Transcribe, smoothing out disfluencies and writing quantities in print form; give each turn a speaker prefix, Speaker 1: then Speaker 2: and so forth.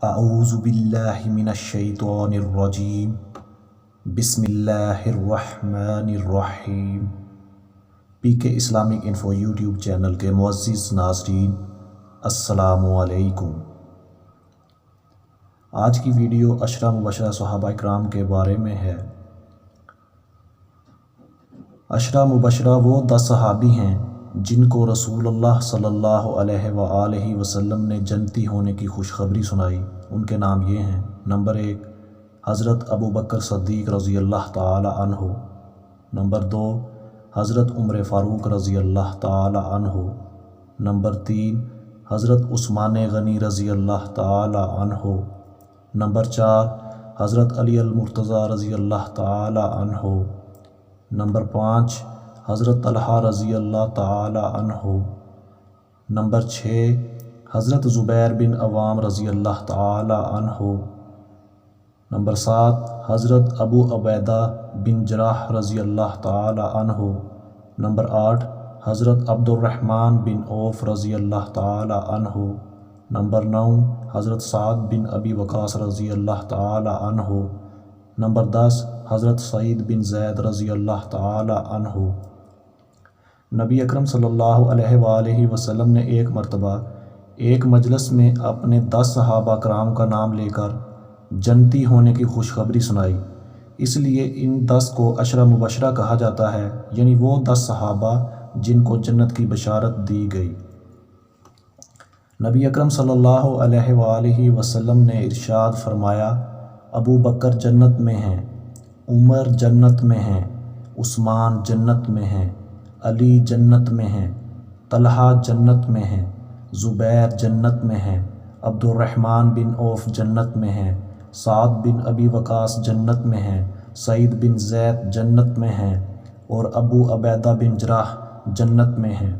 Speaker 1: اعوذ باللہ من الشیطان الرجیم بسم اللہ الرحمن الرحیم۔ پی کے اسلامک انفو یوٹیوب چینل کے معزز ناظرین، السلام علیکم۔ آج کی ویڈیو عشرہ مبشرہ صحابہ اکرام کے بارے میں ہے۔ عشرہ مبشرہ وہ 10 صحابی ہیں جن کو رسول اللہ صلی اللہ علیہ وآلہ وسلم نے جنتی ہونے کی خوشخبری سنائی۔ ان کے نام یہ ہیں: نمبر 1 حضرت ابو بکر صدیق رضی اللہ تعالی عنہ، نمبر 2 حضرت عمر فاروق رضی اللہ تعالی عنہ، نمبر 3 حضرت عثمان غنی رضی اللہ تعالی عنہ، نمبر 4 حضرت علی المرتضیٰ رضی اللہ تعالی عنہ، نمبر 5 حضرت طلحہ رضی اللہ تعالی عنہ، نمبر 6 حضرت زبیر بن عوام رضی اللہ تعالی عنہ، نمبر 7 حضرت ابو عبیدہ بن جراح رضی اللہ تعالی عنہ، نمبر 8 حضرت عبد الرحمن بن عوف رضی اللہ تعالی عنہ، نمبر 9 حضرت سعد بن ابی وقاص رضی اللہ تعالی عنہ، نمبر 10 حضرت سعید بن زید رضی اللہ تعالی عنہ۔ نبی اکرم صلی اللہ علیہ وآلہ وسلم نے ایک مرتبہ ایک مجلس میں اپنے 10 صحابہ کرام کا نام لے کر جنتی ہونے کی خوشخبری سنائی۔ اس لیے ان 10 کو عشرہ مبشرہ کہا جاتا ہے، یعنی وہ 10 صحابہ جن کو جنت کی بشارت دی گئی۔ نبی اکرم صلی اللہ علیہ وآلہ وسلم نے ارشاد فرمایا: ابو بکر جنت میں ہیں، عمر جنت میں ہیں، عثمان جنت میں ہیں، علی جنت میں ہیں، طلحہ جنت میں ہیں، زبیر جنت میں ہیں، عبد الرحمن بن عوف جنت میں ہیں، سعد بن ابی وقاص جنت میں ہیں، سعید بن زید جنت میں ہیں، اور ابو عبیدہ بن جراح جنت میں ہیں۔